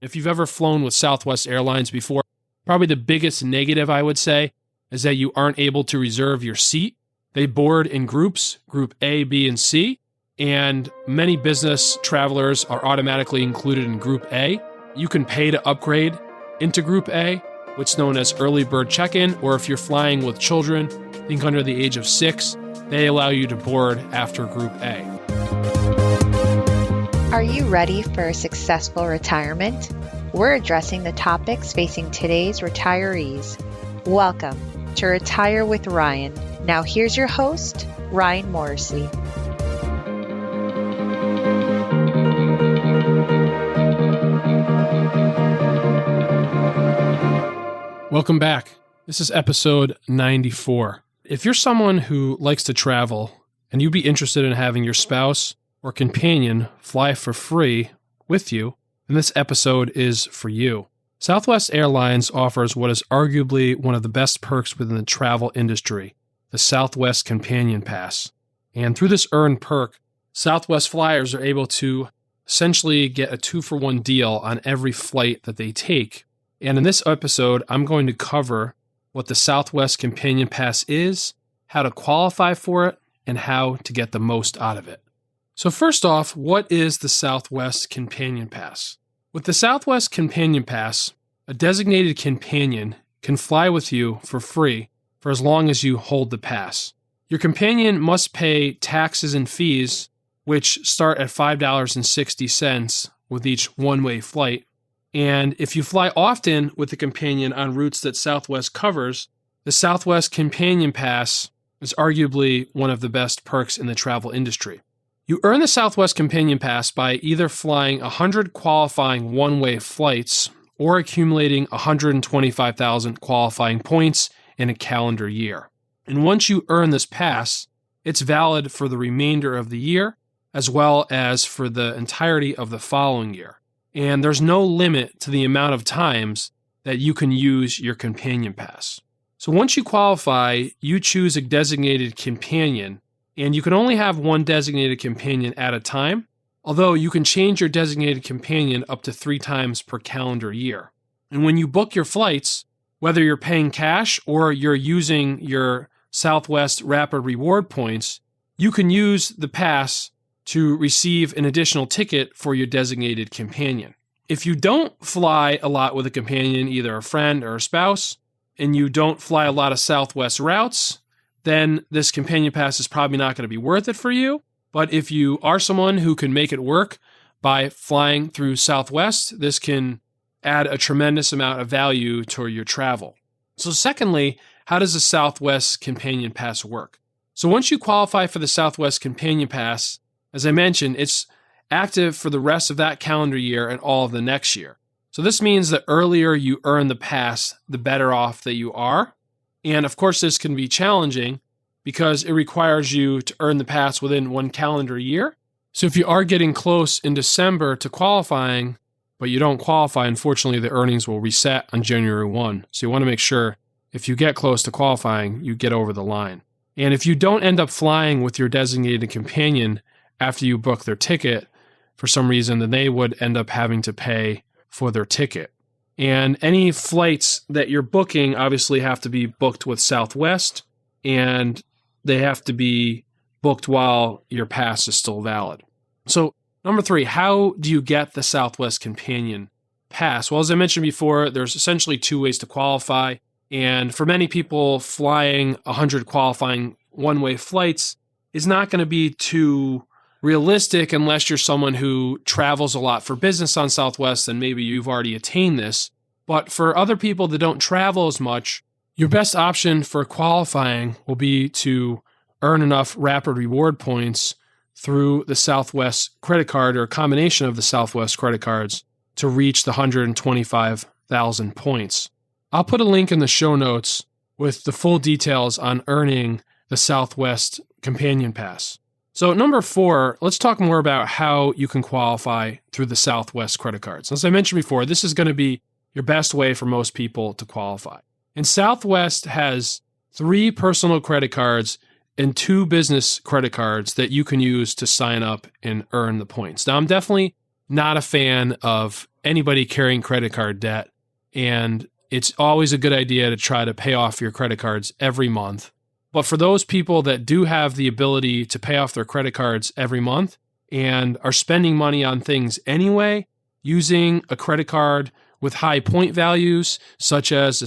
If you've ever flown with Southwest Airlines before, probably the biggest negative I would say is that you aren't able to reserve your seat. They board in groups, group A, B, and C, and many business travelers are automatically included in group A. You can pay to upgrade into group A, what's known as early bird check-in, or if you're flying with children, I think under the age of 6, they allow you to board after group A. Are you ready for a successful retirement? We're addressing the topics facing today's retirees. Welcome to Retire with Ryan. Now here's your host, Ryan Morrissey. Welcome back. This is episode 94. If you're someone who likes to travel and you'd be interested in having your spouse or companion fly for free with you, then this episode is for you. Southwest Airlines offers what is arguably one of the best perks within the travel industry, the Southwest Companion Pass. And through this earned perk, Southwest flyers are able to essentially get a 2-for-1 deal on every flight that they take. And in this episode, I'm going to cover what the Southwest Companion Pass is, how to qualify for it, and how to get the most out of it. So first off, what is the Southwest Companion Pass? With the Southwest Companion Pass, a designated companion can fly with you for free for as long as you hold the pass. Your companion must pay taxes and fees, which start at $5.60 with each one-way flight. And if you fly often with the companion on routes that Southwest covers, the Southwest Companion Pass is arguably one of the best perks in the travel industry. You earn the Southwest Companion Pass by either flying 100 qualifying one-way flights or accumulating 125,000 qualifying points in a calendar year. And once you earn this pass, it's valid for the remainder of the year as well as for the entirety of the following year. And there's no limit to the amount of times that you can use your companion pass. So once you qualify, you choose a designated companion, and you can only have one designated companion at a time, although you can change your designated companion up to 3 times per calendar year. And when you book your flights, whether you're paying cash or you're using your Southwest Rapid Reward points, you can use the pass to receive an additional ticket for your designated companion. If you don't fly a lot with a companion, either a friend or a spouse, and you don't fly a lot of Southwest routes, then this companion pass is probably not going to be worth it for you. But if you are someone who can make it work by flying through Southwest, this can add a tremendous amount of value to your travel. So secondly, how does the Southwest Companion Pass work? So once you qualify for the Southwest Companion Pass, as I mentioned, it's active for the rest of that calendar year and all of the next year. So this means the earlier you earn the pass, the better off that you are. And of course, this can be challenging because it requires you to earn the pass within 1 calendar year. So if you are getting close in December to qualifying, but you don't qualify, unfortunately, the earnings will reset on January 1. So you want to make sure if you get close to qualifying, you get over the line. And if you don't end up flying with your designated companion after you book their ticket for some reason, then they would end up having to pay for their ticket. And any flights that you're booking obviously have to be booked with Southwest, and they have to be booked while your pass is still valid. So number 3, how do you get the Southwest Companion Pass? Well, as I mentioned before, there's essentially 2 ways to qualify. And for many people, flying 100 qualifying one-way flights is not going to be too realistic unless you're someone who travels a lot for business on Southwest, and maybe you've already attained this. But for other people that don't travel as much, your best option for qualifying will be to earn enough Rapid Reward points through the Southwest credit card or a combination of the Southwest credit cards to reach the 125,000 points. I'll put a link in the show notes with the full details on earning the Southwest Companion Pass. So number 4, let's talk more about how you can qualify through the Southwest credit cards. As I mentioned before, this is going to be your best way for most people to qualify. And Southwest has 3 personal credit cards and 2 business credit cards that you can use to sign up and earn the points. Now, I'm definitely not a fan of anybody carrying credit card debt. And it's always a good idea to try to pay off your credit cards every month. But for those people that do have the ability to pay off their credit cards every month and are spending money on things anyway, using a credit card with high point values, such as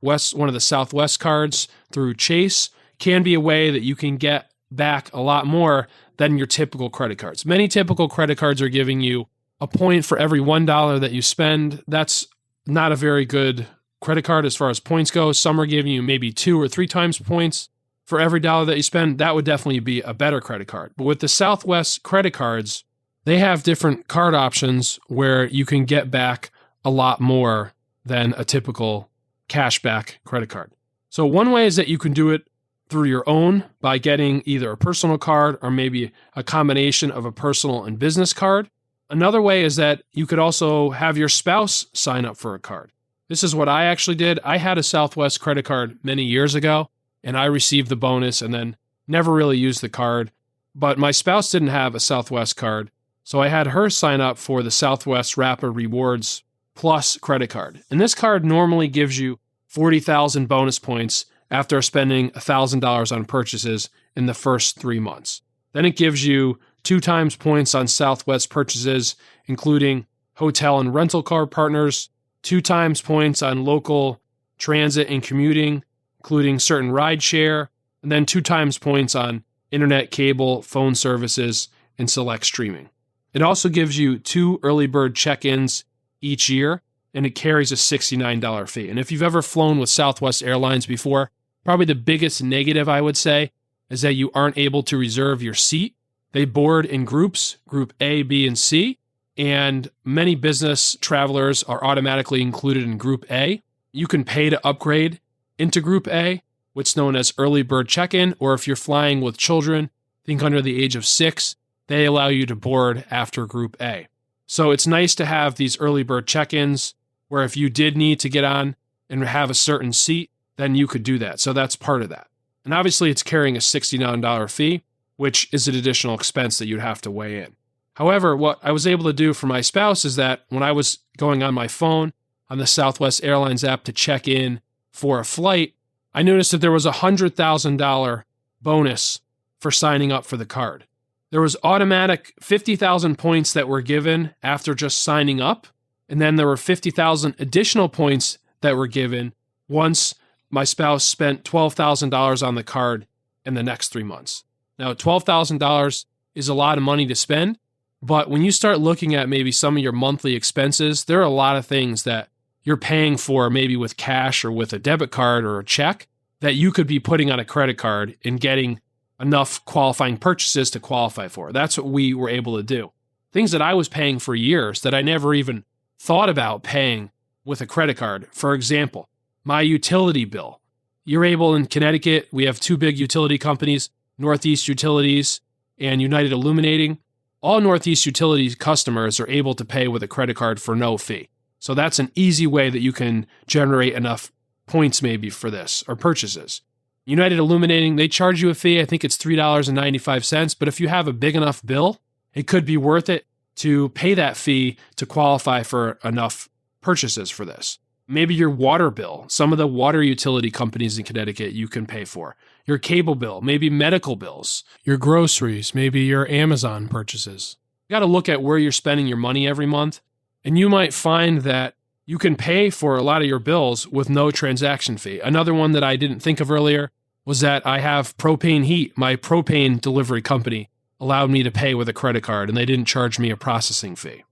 one of the Southwest cards through Chase, can be a way that you can get back a lot more than your typical credit cards. Many typical credit cards are giving you a point for every $1 that you spend. That's not a very good credit card as far as points go. Some are giving you maybe 2 or 3 times points for every dollar that you spend. That would definitely be a better credit card. But with the Southwest credit cards, they have different card options where you can get back a lot more than a typical cashback credit card. So one way is that you can do it through your own by getting either a personal card or maybe a combination of a personal and business card. Another way is that you could also have your spouse sign up for a card. This is what I actually did. I had a Southwest credit card many years ago, and I received the bonus and then never really used the card. But my spouse didn't have a Southwest card, so I had her sign up for the Southwest Rapid Rewards Plus credit card. And this card normally gives you 40,000 bonus points after spending $1,000 on purchases in the first 3 months. Then it gives you 2 times points on Southwest purchases, including hotel and rental car partners, 2 times points on local transit and commuting, including certain rideshare, and then 2 times points on internet, cable, phone services, and select streaming. It also gives you 2 early bird check-ins each year, and it carries a $69 fee. And if you've ever flown with Southwest Airlines before, probably the biggest negative I would say is that you aren't able to reserve your seat. They board in groups, group A, B, and C, and many business travelers are automatically included in group A. You can pay to upgrade into group A, what's known as early bird check-in, or if you're flying with children, think under the age of 6, they allow you to board after group A. So it's nice to have these early bird check-ins where if you did need to get on and have a certain seat, then you could do that. So that's part of that. And obviously it's carrying a $69 fee, which is an additional expense that you'd have to weigh in. However, what I was able to do for my spouse is that when I was going on my phone on the Southwest Airlines app to check in for a flight, I noticed that there was a $100,000 bonus for signing up for the card. There was automatic 50,000 points that were given after just signing up, and then there were 50,000 additional points that were given once my spouse spent $12,000 on the card in the next 3 months. Now, $12,000 is a lot of money to spend, but when you start looking at maybe some of your monthly expenses, there are a lot of things that you're paying for maybe with cash or with a debit card or a check that you could be putting on a credit card and getting enough qualifying purchases to qualify for. That's what we were able to do. Things that I was paying for years that I never even thought about paying with a credit card. For example, my utility bill. You're able in Connecticut, we have 2 big utility companies, Northeast Utilities and United Illuminating. All Northeast Utilities customers are able to pay with a credit card for no fee. So that's an easy way that you can generate enough points maybe for this or purchases. United Illuminating, they charge you a fee. I think it's $3.95. But if you have a big enough bill, it could be worth it to pay that fee to qualify for enough purchases for this. Maybe your water bill, some of the water utility companies in Connecticut you can pay for. Your cable bill, maybe medical bills, your groceries, maybe your Amazon purchases. You got to look at where you're spending your money every month. And you might find that you can pay for a lot of your bills with no transaction fee. Another one that I didn't think of earlier was that I have propane heat. My propane delivery company allowed me to pay with a credit card, and they didn't charge me a processing fee.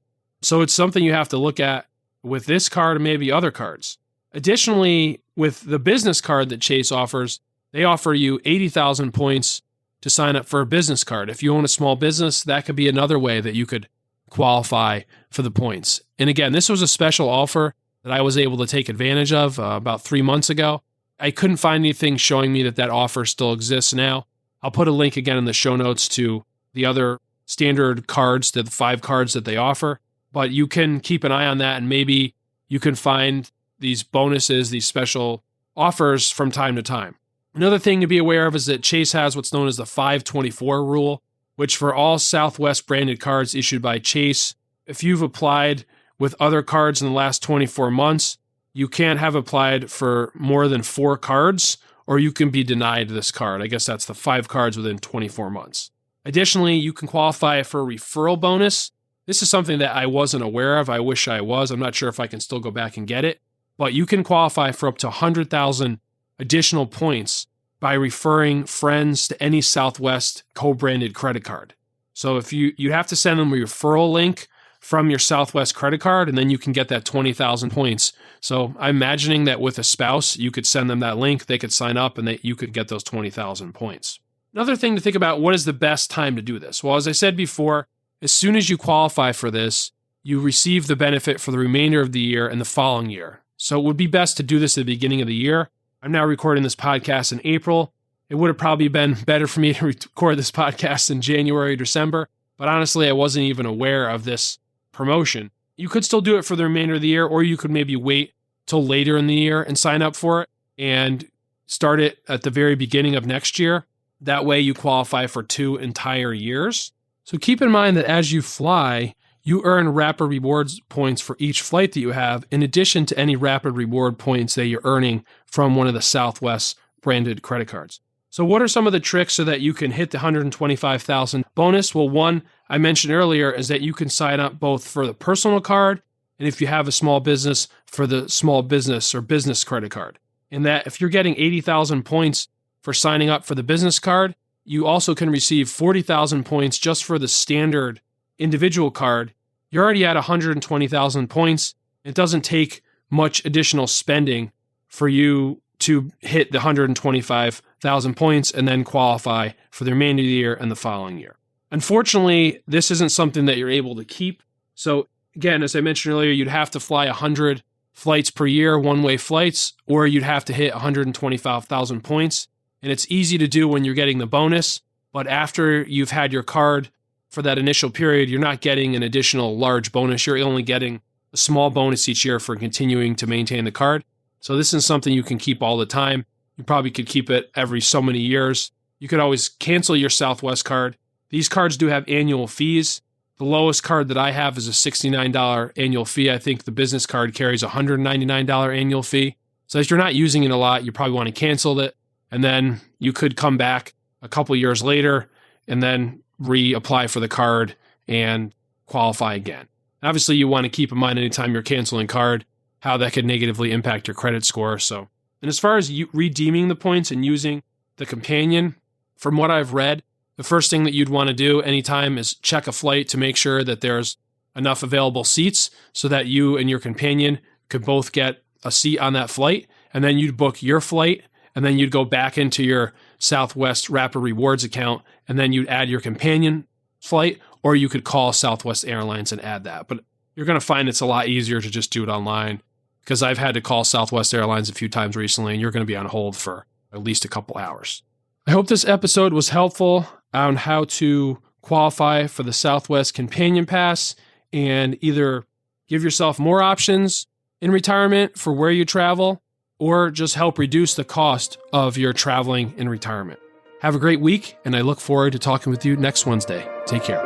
So it's something you have to look at with this card and maybe other cards. Additionally, with the business card that Chase offers, they offer you 80,000 points to sign up for a business card. If you own a small business, that could be another way that you could qualify for the points. And again, this was a special offer that I was able to take advantage of about 3 months ago. I couldn't find anything showing me that offer still exists now. I'll put a link again in the show notes to the other standard cards, the 5 cards that they offer. But you can keep an eye on that, and maybe you can find these bonuses, these special offers from time to time. Another thing to be aware of is that Chase has what's known as the 524 rule, which for all Southwest branded cards issued by Chase, if you've applied with other cards in the last 24 months, you can't have applied for more than 4 cards, or you can be denied this card. I guess that's the 5 cards within 24 months. Additionally, you can qualify for a referral bonus. This is something that I wasn't aware of. I wish I was. I'm not sure if I can still go back and get it. But you can qualify for up to 100,000 additional points by referring friends to any Southwest co-branded credit card. So if you have to send them a referral link from your Southwest credit card, and then you can get that 20,000 points. So I'm imagining that with a spouse, you could send them that link, they could sign up, and you could get those 20,000 points. Another thing to think about, what is the best time to do this? Well, as I said before, as soon as you qualify for this, you receive the benefit for the remainder of the year and the following year. So it would be best to do this at the beginning of the year. I'm now recording this podcast in April. It would have probably been better for me to record this podcast in January or December, but honestly, I wasn't even aware of this promotion. You could still do it for the remainder of the year, or you could maybe wait till later in the year and sign up for it and start it at the very beginning of next year. That way you qualify for 2 entire years. So keep in mind that as you fly, you earn Rapid Rewards points for each flight that you have, in addition to any Rapid Reward points that you're earning from one of the Southwest branded credit cards. So what are some of the tricks so that you can hit the 125,000 bonus? Well, one I mentioned earlier is that you can sign up both for the personal card, and if you have a small business, for the small business or business credit card. And that if you're getting 80,000 points for signing up for the business card, you also can receive 40,000 points just for the standard individual card. You're already at 120,000 points. It doesn't take much additional spending for you to hit the 125,000 points and then qualify for the remainder of the year and the following year. Unfortunately, this isn't something that you're able to keep. So again, as I mentioned earlier, you'd have to fly 100 flights per year, one-way flights, or you'd have to hit 125,000 points. And it's easy to do when you're getting the bonus, but after you've had your card for that initial period, you're not getting an additional large bonus. You're only getting a small bonus each year for continuing to maintain the card. So this is something you can keep all the time. You probably could keep it every so many years. You could always cancel your Southwest card. These cards do have annual fees. The lowest card that I have is a $69 annual fee. I think the business card carries a $199 annual fee. So if you're not using it a lot, you probably want to cancel it. And then you could come back a couple years later and then reapply for the card and qualify again. Obviously, you want to keep in mind anytime you're canceling card, how that could negatively impact your credit score. So, and as far as you redeeming the points and using the companion, from what I've read, the first thing that you'd want to do anytime is check a flight to make sure that there's enough available seats so that you and your companion could both get a seat on that flight. And then you'd book your flight, and then you'd go back into your Southwest Rapid Rewards account, and then you'd add your companion flight, or you could call Southwest Airlines and add that. But you're going to find it's a lot easier to just do it online, because I've had to call Southwest Airlines a few times recently, and you're going to be on hold for at least a couple hours. I hope this episode was helpful on how to qualify for the Southwest Companion Pass and either give yourself more options in retirement for where you travel, or just help reduce the cost of your traveling in retirement. Have a great week, and I look forward to talking with you next Wednesday. Take care.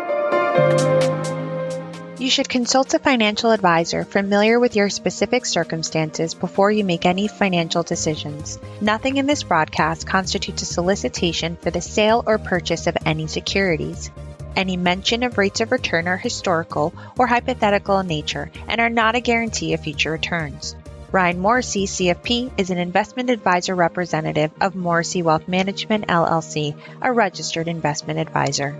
You should consult a financial advisor familiar with your specific circumstances before you make any financial decisions. Nothing in this broadcast constitutes a solicitation for the sale or purchase of any securities. Any mention of rates of return are historical or hypothetical in nature and are not a guarantee of future returns. Ryan Morrissey, CFP, is an investment advisor representative of Morrissey Wealth Management, LLC, a registered investment advisor.